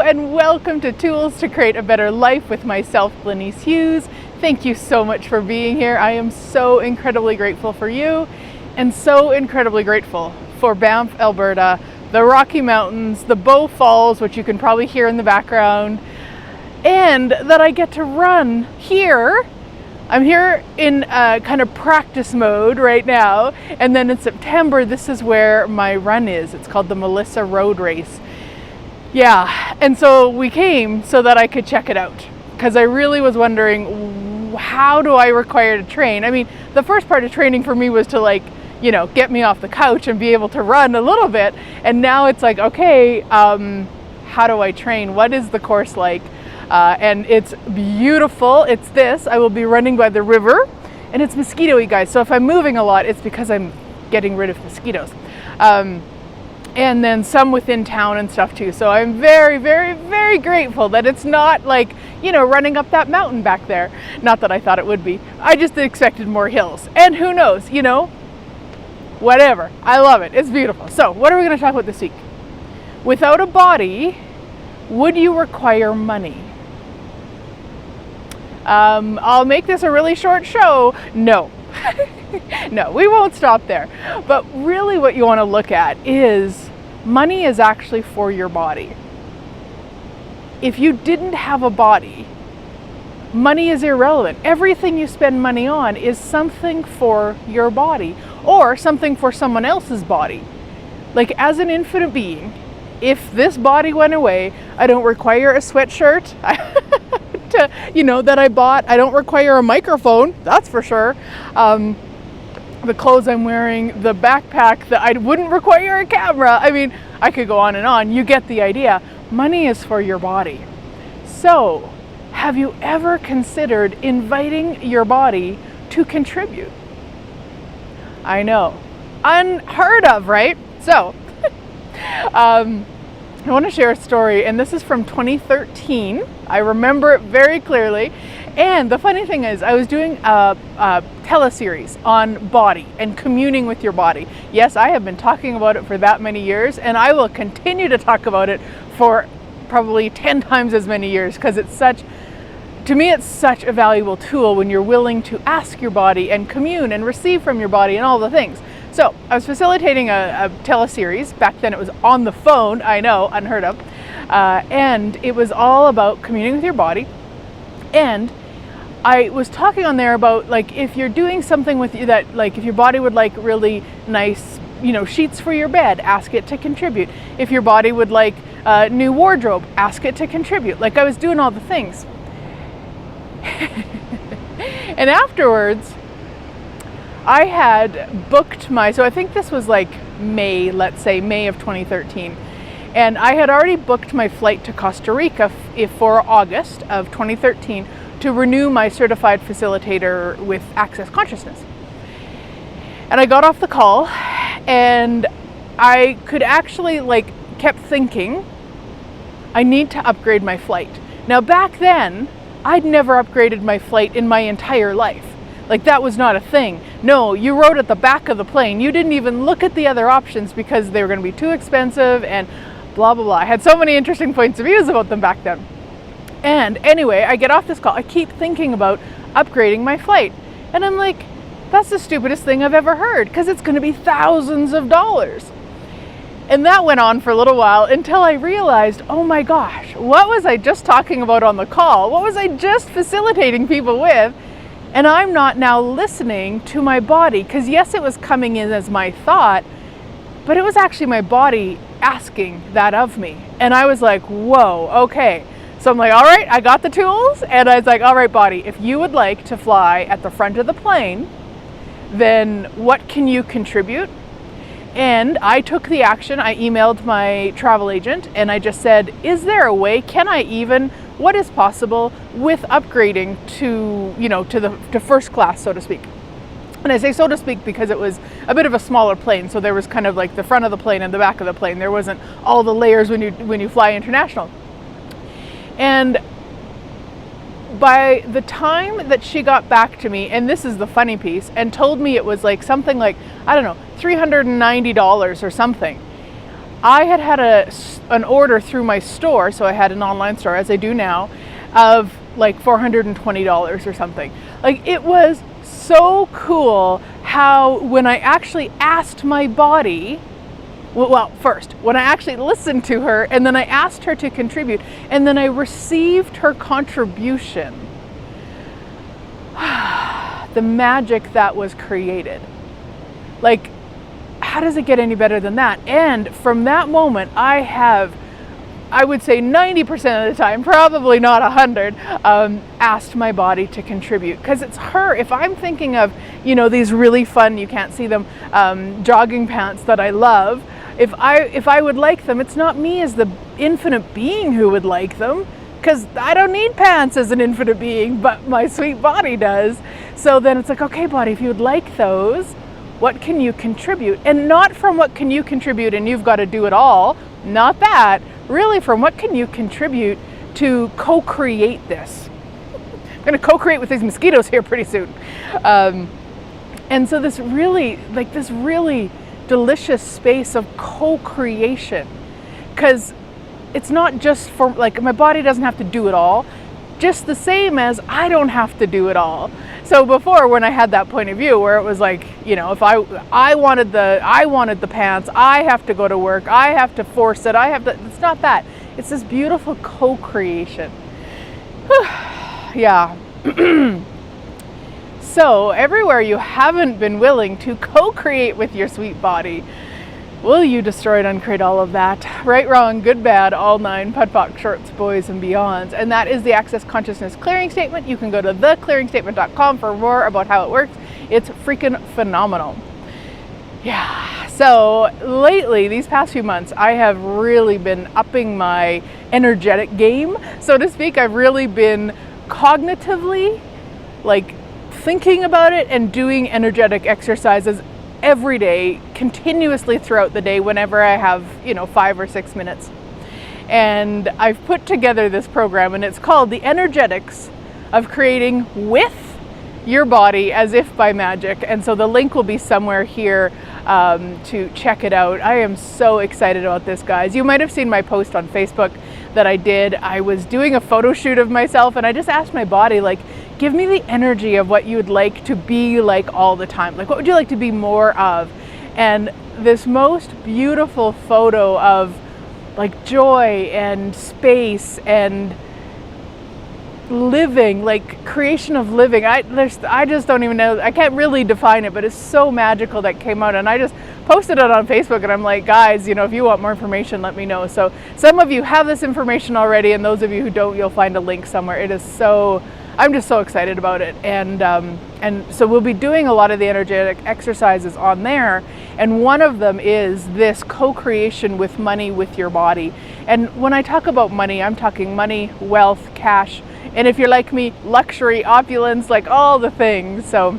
and welcome to Tools to Create a Better Life with myself, Glenyce Hughes. Thank you so much for being here. I am so incredibly grateful for you and so incredibly grateful for Banff, Alberta, the Rocky Mountains, the Bow Falls, which you can probably hear in the background, and that I get to run here. I'm here in kind of practice mode right now, and then in September, this is where my run is. It's called the Melissa Road Race. Yeah, and so we came so that I could check it out, because I really was wondering, how do I require to train? I mean, the first part of training for me was to get me off the couch and be able to run a little bit, and now it's like, okay, how do I train? What is the course like? And it's beautiful. It's this. I will be running by the river, and it's mosquito-y, guys. So if I'm moving a lot, it's because I'm getting rid of mosquitoes. And then some within town and stuff too. So I'm very, very, very grateful that it's not like, running up that mountain back there. Not that I thought it would be. I just expected more hills. And who knows, whatever. I love it. It's beautiful. So what are we going to talk about this week? Without a body, would you require money? I'll make this a really short show. No. No, we won't stop there. But really what you want to look at is money is actually for your body. If you didn't have a body, money is irrelevant. Everything you spend money on is something for your body or something for someone else's body. Like, as an infinite being, if this body went away, I don't require a sweatshirt that I bought. I don't require a microphone, that's for sure. The clothes I'm wearing, the backpack, that I wouldn't require a camera. I mean, I could go on and on. You get the idea. Money is for your body. So, have you ever considered inviting your body to contribute? I know. Unheard of, right? So, I want to share a story, and this is from 2013. I remember it very clearly. And the funny thing is, I was doing a teleseries on body and communing with your body. Yes, I have been talking about it for that many years, and I will continue to talk about it for probably 10 times as many years, because to me, it's such a valuable tool when you're willing to ask your body and commune and receive from your body and all the things. So I was facilitating a teleseries. Back then it was on the phone. I know, unheard of. And it was all about communing with your body. And I was talking on there about, if you're doing something with you that, if your body would like really nice, sheets for your bed, ask it to contribute. If your body would like a new wardrobe, ask it to contribute. I was doing all the things. And afterwards, I had booked so I think this was May, let's say May of 2013. And I had already booked my flight to Costa Rica for August of 2013 to renew my certified facilitator with access consciousness. And I got off the call, and I could actually kept thinking, I need to upgrade my flight. Now back then, I'd never upgraded my flight in my entire life. That was not a thing. No, you rode at the back of the plane. You didn't even look at the other options because they were going to be too expensive and blah, blah, blah. I had so many interesting points of views about them back then. And anyway, I get off this call. I keep thinking about upgrading my flight. And I'm like, that's the stupidest thing I've ever heard, because it's going to be thousands of dollars. And that went on for a little while until I realized, oh my gosh, what was I just talking about on the call? What was I just facilitating people with? And I'm not now listening to my body, because yes, it was coming in as my thought, but it was actually my body asking that of me. And I was like, whoa, okay. So I'm like, all right, I got the tools. And I was like, all right, body, if you would like to fly at the front of the plane, then what can you contribute? And I took the action. I emailed my travel agent and I just said, is there a way, what is possible with upgrading to first class, so to speak? And I say so to speak because it was a bit of a smaller plane. So there was kind of the front of the plane and the back of the plane. There wasn't all the layers when you fly international. And by the time that she got back to me, and this is the funny piece, and told me it was something I don't know, $390 or something, I had an order through my store, so I had an online store, as I do now, of like $420 or something. Like, it was so cool how when I actually asked my body, well, first, when I actually listened to her, and then I asked her to contribute, and then I received her contribution, the magic that was created. Like, how does it get any better than that? And from that moment, I would say 90% of the time, probably not 100, asked my body to contribute. Because it's her. If I'm thinking of, these really fun, you can't see them, jogging pants that I love, if I would like them, it's not me as the infinite being who would like them, because I don't need pants as an infinite being, but my sweet body does. So then it's like, okay, body, if you would like those, what can you contribute? And not from what can you contribute and you've got to do it all, not that, really from what can you contribute to co-create this. I'm going to co-create with these mosquitoes here pretty soon. And so this really delicious space of co-creation, because it's not just for, like, my body doesn't have to do it all, just the same as I don't have to do it all. So before, when I had that point of view where it was like, if I wanted the pants, I have to go to work, I have to force it, it's not that. It's this beautiful co-creation. Yeah. So everywhere you haven't been willing to co-create with your sweet body, will you destroy and uncreate all of that? Right, wrong, good, bad, all nine, POD, POC, shorts, boys, and beyonds. And that is the Access Consciousness Clearing Statement. You can go to theclearingstatement.com for more about how it works. It's freaking phenomenal. Yeah, so lately, these past few months, I have really been upping my energetic game, so to speak. I've really been cognitively, like, thinking about it and doing energetic exercises every day, continuously throughout the day, whenever I have, 5 or 6 minutes. And I've put together this program, and it's called The Energetics of Creating with Your Body as If by Magic. And so the link will be somewhere here to check it out. I am so excited about this, guys. You might have seen my post on Facebook that I did. I was doing a photo shoot of myself, and I just asked my body, like, give me the energy of what you would like to be like all the time. Like, what would you like to be more of? And this most beautiful photo of, like, joy and space and living, like creation of living. I just don't even know. I can't really define it, but it's so magical that came out. And I just posted it on Facebook, and I'm like, guys, if you want more information, let me know. So some of you have this information already, and those of you who don't, you'll find a link somewhere. It is so, I'm just so excited about it. And so we'll be doing a lot of the energetic exercises on there. And one of them is this co-creation with money, with your body. And when I talk about money, I'm talking money, wealth, cash, and if you're like me, luxury, opulence, like all the things. So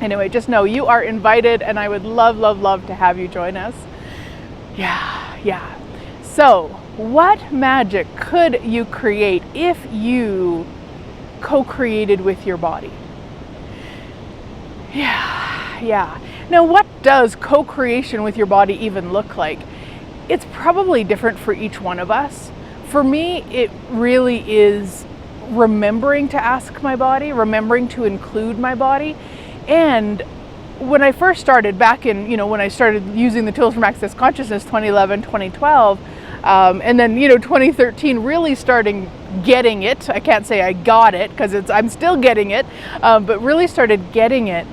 anyway, just know you are invited, and I would love, love, love to have you join us. Yeah. So what magic could you create if you co-created with your body? Yeah. Now, what does co-creation with your body even look like? It's probably different for each one of us. For me, it really is remembering to ask my body, remembering to include my body. And when I first started back in, when I started using the tools from Access Consciousness, 2011, 2012, and then, 2013, really starting getting it. I can't say I got it, because I'm still getting it, but really started getting it.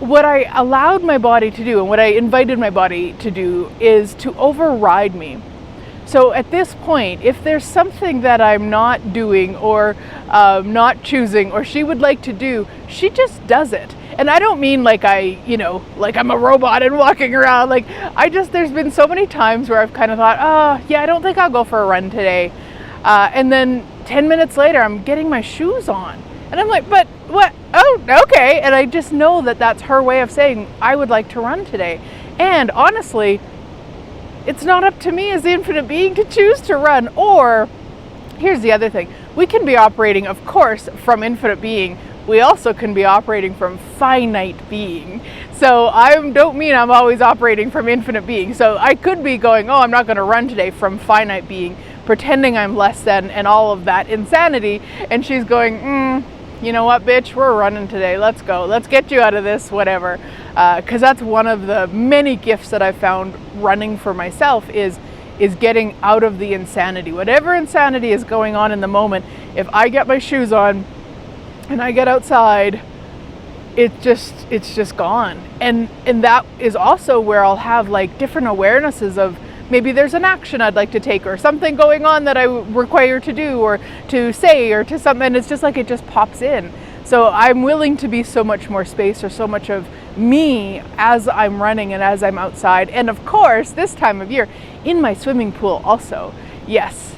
What I allowed my body to do, and what I invited my body to do, is to override me. So at this point, if there's something that I'm not doing, or not choosing, or she would like to do, she just does it. And I don't mean like like I'm a robot and walking around. Like, there's been so many times where I've kind of thought, oh yeah, I don't think I'll go for a run today. And then 10 minutes later, I'm getting my shoes on. And I'm like, but what? Oh, okay. And I just know that that's her way of saying, I would like to run today. And honestly, it's not up to me as the infinite being to choose to run. Or, here's the other thing. We can be operating, of course, from infinite being, we also can be operating from finite being. So I don't mean I'm always operating from infinite being. So I could be going, oh, I'm not going to run today, from finite being, pretending I'm less than and all of that insanity. And she's going, you know what, bitch, we're running today. Let's go. Let's get you out of this, whatever. Because that's one of the many gifts that I've found running for myself is getting out of the insanity. Whatever insanity is going on in the moment, if I get my shoes on and I get outside, it's just gone. And that is also where I'll have like different awarenesses of maybe there's an action I'd like to take, or something going on that I require to do or to say or to something. It's just like it just pops in. So I'm willing to be so much more space, or so much of me as I'm running and as I'm outside. And of course, this time of year, in my swimming pool also. Yes,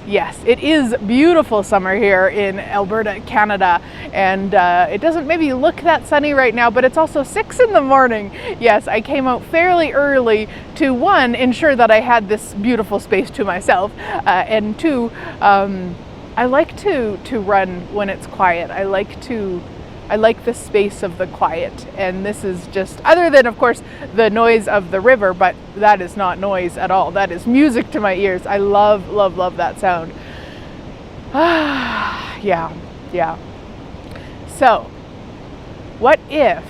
it is beautiful summer here in Alberta, Canada. And it doesn't maybe look that sunny right now, but it's also 6 in the morning. Yes, I came out fairly early to, one, ensure that I had this beautiful space to myself. And two, I like to run when it's quiet. I like the space of the quiet, and this is just, other than of course the noise of the river, but that is not noise at all. That is music to my ears. I love that sound. Yeah. So, what if,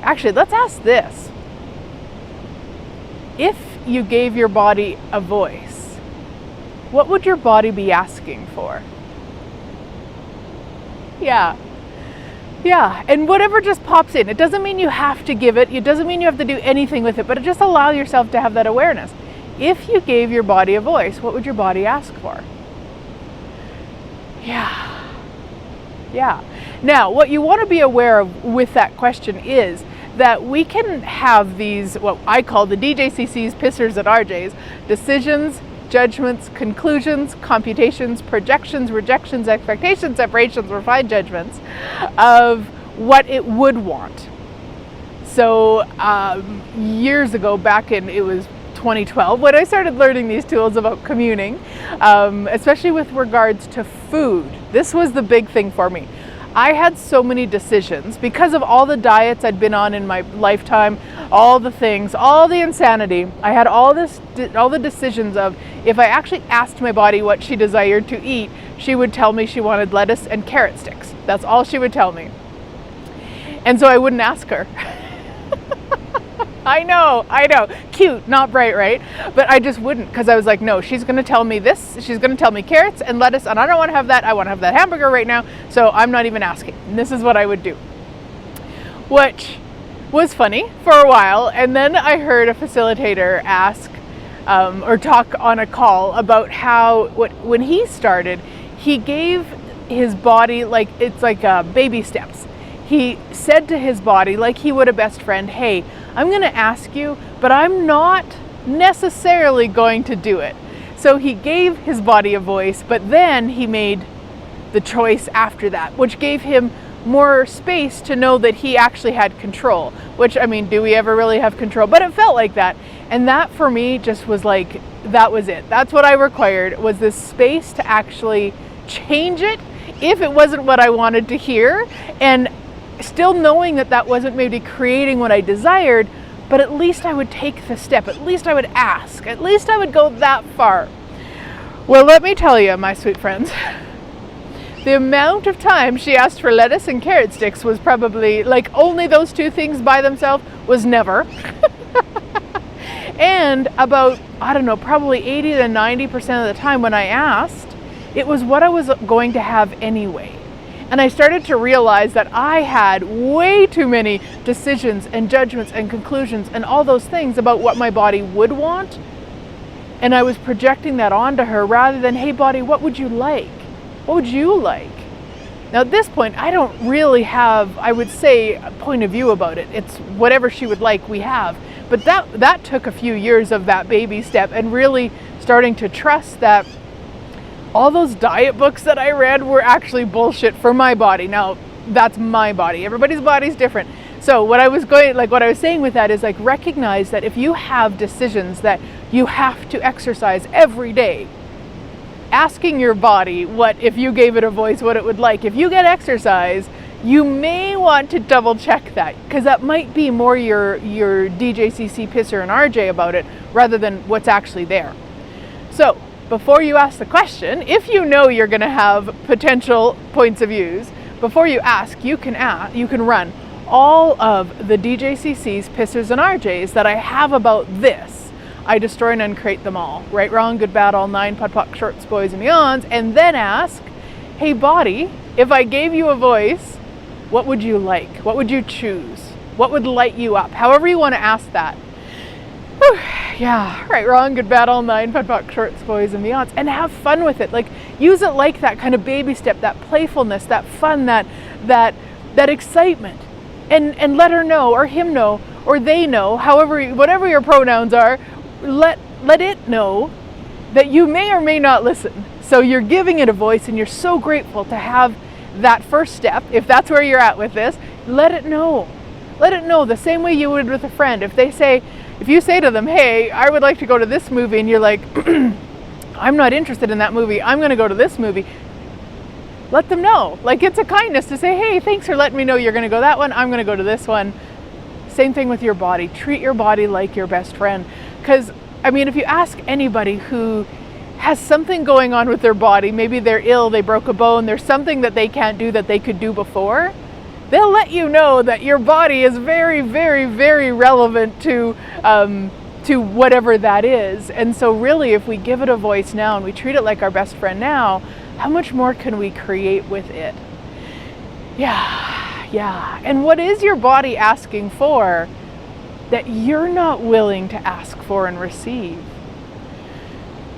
actually, let's ask this. If you gave your body a voice, what would your body be asking for? Yeah, and whatever just pops in. It doesn't mean you have to give it. It doesn't mean you have to do anything with it, but just allow yourself to have that awareness. If you gave your body a voice, what would your body ask for? Yeah. Now, what you want to be aware of with that question is that we can have these, what I call the DJCCs, pissers, and RJs, decisions, judgments, conclusions, computations, projections, rejections, expectations, separations, refined judgments of what it would want. So years ago, back in, it was 2012, when I started learning these tools about communing, especially with regards to food. This was the big thing for me. I had so many decisions because of all the diets I'd been on in my lifetime, all the things, all the insanity. I had all the decisions of, if I actually asked my body what she desired to eat, she would tell me she wanted lettuce and carrot sticks. That's all she would tell me. And so I wouldn't ask her. I know. Cute, not bright, right? But I just wouldn't, because I was like, no, she's going to tell me this. She's going to tell me carrots and lettuce, and I don't want to have that. I want to have that hamburger right now, so I'm not even asking. And this is what I would do. Which was funny for a while, and then I heard a facilitator ask or talk on a call about how when he started, he gave his body, it's like baby steps. He said to his body, like he would a best friend, hey, I'm going to ask you, but I'm not necessarily going to do it. So he gave his body a voice, but then he made the choice after that, which gave him more space to know that he actually had control. Which, I mean, do we ever really have control? But it felt like that. And that for me just was like, that was it. That's what I required, was this space to actually change it if it wasn't what I wanted to hear. And still knowing that that wasn't maybe creating what I desired, but at least I would take the step. At least I would ask. At least I would go that far. Well, let me tell you, my sweet friends, the amount of time she asked for lettuce and carrot sticks was probably, like, only those two things by themselves was never. And about, I don't know, probably 80 to 90% of the time when I asked, it was what I was going to have anyway. And I started to realize that I had way too many decisions and judgments and conclusions and all those things about what my body would want. And I was projecting that onto her rather than, hey body, what would you like? What would you like? Now at this point, I don't really have, I would say, a point of view about it. It's whatever she would like, we have. But that took a few years of that baby step and really starting to trust that all those diet books that I read were actually bullshit for my body. Now, that's my body. Everybody's body's different. So what I was saying with that is, like, recognize that if you have decisions that you have to exercise every day, asking your body what, if you gave it a voice, what it would like. If you get exercise, you may want to double check that, because that might be more your 𝗺𝗵𝘁𝗂𝗍𝗍, 𝗺𝗵𝗏 and 𝗺𝗁 about it, rather than what's actually there. So before you ask the question, if you know you're going to have potential points of views, before you ask, you can run all of the 𝗺𝗵𝘁𝗍𝑍s, 𝗺𝗵𝗁s, and 𝗺𝗁s that I have about this. I destroy and uncreate them all. Right, wrong, good, bad, all 9, 𝗵𝗁, 𝗁𝗵𝗁, 𝗁𝗏𝗁s, and 𝗂𝗏s, and then ask, hey body, if I gave you a voice, what would you like? What would you choose? What would light you up? However you want to ask that. Whew, yeah, right, wrong, good, bad, all 9, 𝗵𝗁, 𝗁𝗏, 𝗁𝗏s, and 𝗂𝗏s, and have fun with it. Like, use it like that kind of baby step, that playfulness, that fun, that excitement, and let her know, or him know, or they know, however, whatever your pronouns are, let it know that you may or may not listen. So you're giving it a voice, and you're so grateful to have that first step. If that's where you're at with this, let it know. Let it know the same way you would with a friend. If you say to them, hey, I would like to go to this movie, and you're like, I'm not interested in that movie, I'm going to go to this movie. Let them know. Like, it's a kindness to say, hey, thanks for letting me know you're going to go that one, I'm going to go to this one. Same thing with your body. Treat your body like your best friend. Because, I mean, if you ask anybody who has something going on with their body, maybe they're ill, they broke a bone, there's something that they can't do that they could do before, they'll let you know that your body is very, very, very relevant to whatever that is. And so really, if we give it a voice now and we treat it like our best friend now, how much more can we create with it? Yeah. And what is your body asking for that you're not willing to ask for and receive?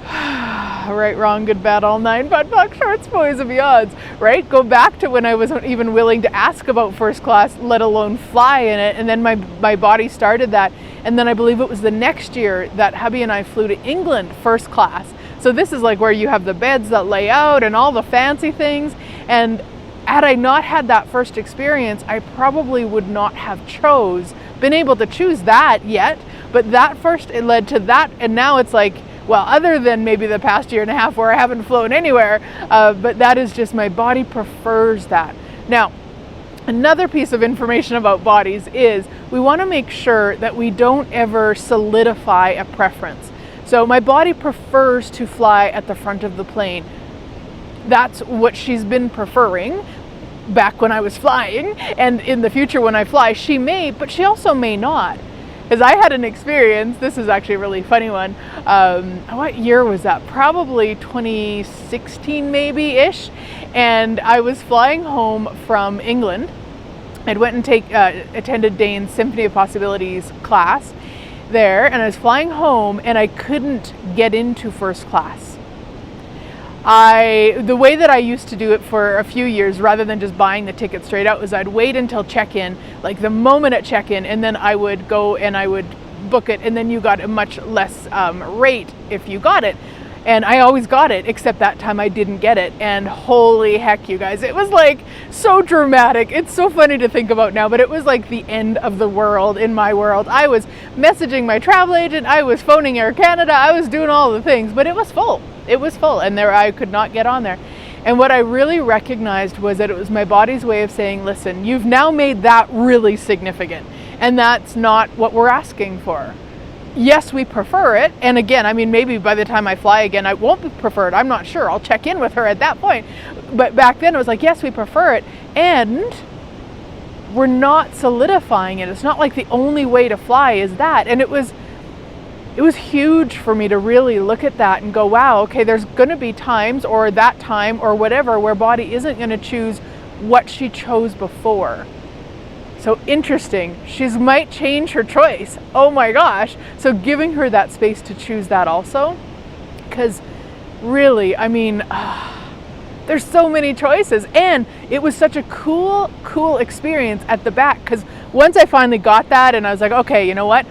Right, wrong, good, bad, all 9, 𝗵𝗁, 𝗁𝗏s, 𝗁𝗏s, and 𝗂𝗏s. Right? Go back to when I wasn't even willing to ask about first class, let alone fly in it, and then my body started that. And then I believe it was the next year that hubby and I flew to England first class. So this is like where you have the beds that lay out and all the fancy things. And had I not had that first experience, I probably would not have been able to choose that yet. But that first, it led to that. And now it's like, well, other than maybe the past year and a half where I haven't flown anywhere, but that is just, my body prefers that. Now, another piece of information about bodies is we want to make sure that we don't ever solidify a preference. So my body prefers to fly at the front of the plane. That's what she's been preferring back when I was flying, and in the future when I fly, she may, but she also may not. Because I had an experience, this is actually a really funny one. What year was that? Probably 2016 maybe-ish. And I was flying home from England. I went and attended Dane's Symphony of Possibilities class there, and I was flying home and I couldn't get into first class. The way that I used to do it for a few years, rather than just buying the ticket straight out, was I'd wait until check-in, like the moment at check-in, and then I would go and I would book it, and then you got a much less rate if you got it. And I always got it, except that time I didn't get it. And holy heck, you guys, it was like so dramatic. It's so funny to think about now, but it was like the end of the world in my world. I was messaging my travel agent, I was phoning Air Canada, I was doing all the things, but it was full. It was full, and I could not get on there. And what I really recognized was that it was my body's way of saying, listen, you've now made that really significant, and that's not what we're asking for. Yes, we prefer it. And again, I mean, maybe by the time I fly again, I won't prefer it. I'm not sure. I'll check in with her at that point. But back then it was like, yes, we prefer it. And we're not solidifying it. It's not like the only way to fly is that. And it was huge for me to really look at that and go, wow, okay, there's going to be times, or that time or whatever, where body isn't going to choose what she chose before. So interesting. She might change her choice. Oh my gosh. So giving her that space to choose that also. Because really, I mean, there's so many choices. And it was such a cool experience at the back. Because once I finally got that and I was like, okay, you know what?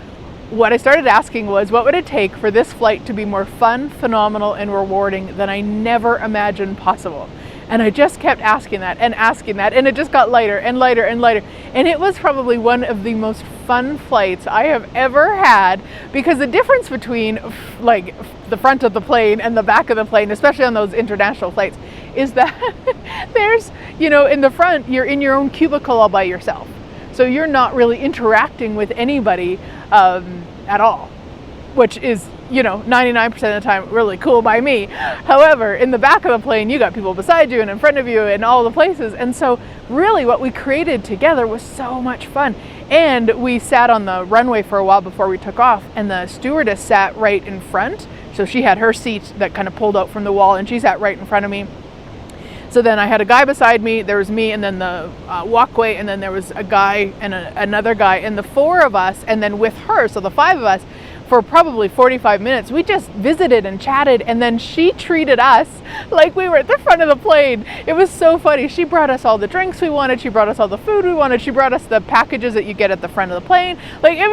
What I started asking was, what would it take for this flight to be more fun, phenomenal, and rewarding than I never imagined possible? And I just kept asking that, and it just got lighter and lighter and lighter. And it was probably one of the most fun flights I have ever had, because the difference between like the front of the plane and the back of the plane, especially on those international flights, is that there's, in the front, you're in your own cubicle all by yourself. So you're not really interacting with anybody at all, which is, 99% of the time really cool by me. However, in the back of the plane, you got people beside you and in front of you and all the places. And so really what we created together was so much fun. And we sat on the runway for a while before we took off, and the stewardess sat right in front. So she had her seat that kind of pulled out from the wall, and she sat right in front of me. So then I had a guy beside me, there was me, and then the walkway, and then there was a guy and another guy, and the four of us, and then with her, so the five of us, for probably 45 minutes, we just visited and chatted, and then she treated us like we were at the front of the plane. It was so funny. She brought us all the drinks we wanted, she brought us all the food we wanted, she brought us the packages that you get at the front of the plane. Like, it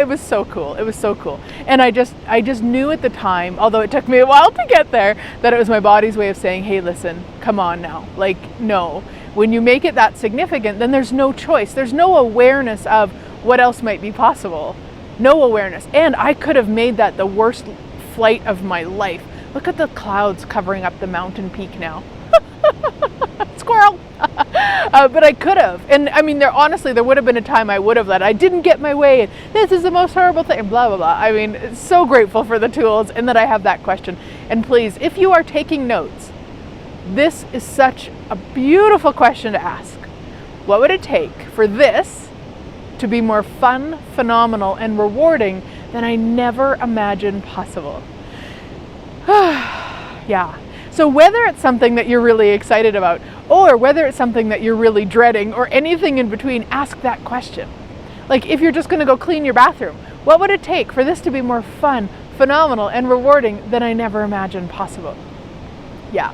was so cool. It was so cool. And I just knew at the time, although it took me a while to get there, that it was my body's way of saying, hey, listen, come on now. Like, no. When you make it that significant, then there's no choice. There's no awareness of what else might be possible. No awareness. And I could have made that the worst flight of my life. Look at the clouds covering up the mountain peak now. Squirrel. But I could have. And I mean, there would have been a time I would have let. I didn't get my way. And this is the most horrible thing. Blah, blah, blah. I mean, so grateful for the tools and that I have that question. And please, if you are taking notes, this is such a beautiful question to ask. What would it take for this to be more fun, phenomenal, and rewarding than I never imagined possible? Yeah. So whether it's something that you're really excited about, or whether it's something that you're really dreading, or anything in between, ask that question. Like, if you're just going to go clean your bathroom, what would it take for this to be more fun, phenomenal, and rewarding than I never imagined possible? Yeah.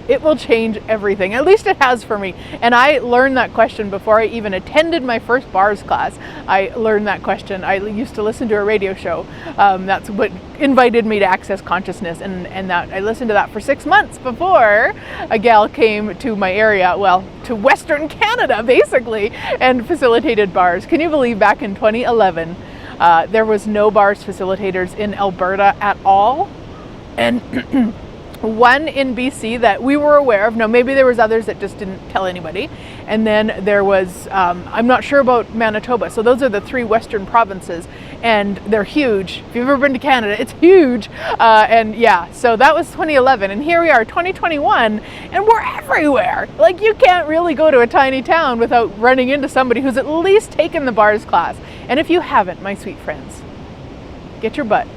It will change everything. At least it has for me. And I learned that question before I even attended my first bars class. I learned that question. I used to listen to a radio show. That's what invited me to Access Consciousness. And that I listened to that for 6 months before a gal came to my area, well, to Western Canada, basically, and facilitated bars. Can you believe back in 2011, there was no bars facilitators in Alberta at all? And one in BC that we were aware of. Now, maybe there was others that just didn't tell anybody. And then there was, I'm not sure about Manitoba. So those are the three Western provinces, and they're huge. If you've ever been to Canada, it's huge. And yeah, so that was 2011. And here we are, 2021, and we're everywhere. Like, you can't really go to a tiny town without running into somebody who's at least taken the bars class. And if you haven't, my sweet friends, get your butt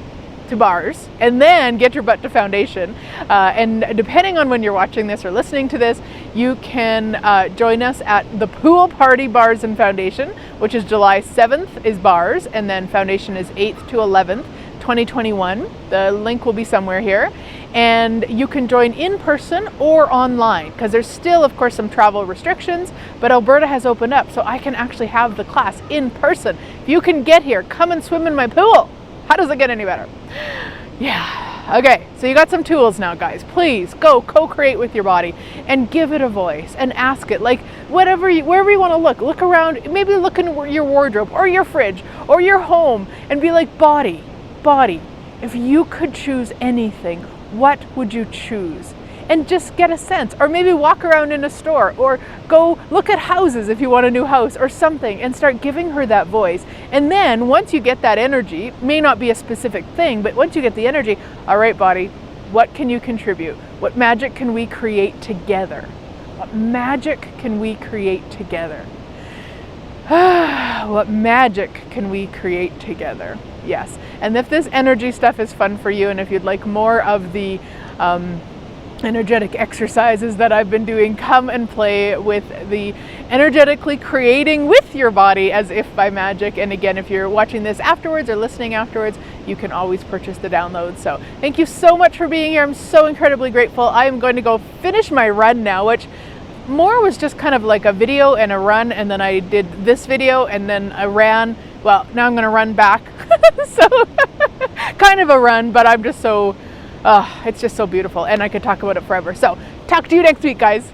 to bars, and then get your butt to foundation. And depending on when you're watching this or listening to this, you can join us at the pool party bars and foundation, which is July 7th is bars, and then foundation is 8th to 11th, 2021. The link will be somewhere here. And you can join in person or online, because there's still, of course, some travel restrictions, but Alberta has opened up, so I can actually have the class in person. If you can get here, come and swim in my pool. How does it get any better? Yeah. Okay, so you got some tools now, guys. Please go co-create with your body and give it a voice and ask it. Like, wherever you want to look around, maybe look in your wardrobe or your fridge or your home and be like, body, if you could choose anything, what would you choose? And just get a sense, or maybe walk around in a store, or go look at houses if you want a new house or something, and start giving her that voice. And then once you get that energy, it may not be a specific thing, but once you get the energy, all right, body, what can you contribute? What magic can we create together? What magic can we create together? What magic can we create together? Yes. And if this energy stuff is fun for you, and if you'd like more of the energetic exercises that I've been doing, come and play with the energetically creating with your body as if by magic. And again, if you're watching this afterwards or listening afterwards, you can always purchase the download. So thank you so much for being here. I'm so incredibly grateful. I am going to go finish my run now, which more was just kind of like a video and a run, and then I did this video and then I ran. Well, now I'm going to run back. So kind of a run, but I'm just so it's just so beautiful, and I could talk about it forever. So talk to you next week, guys.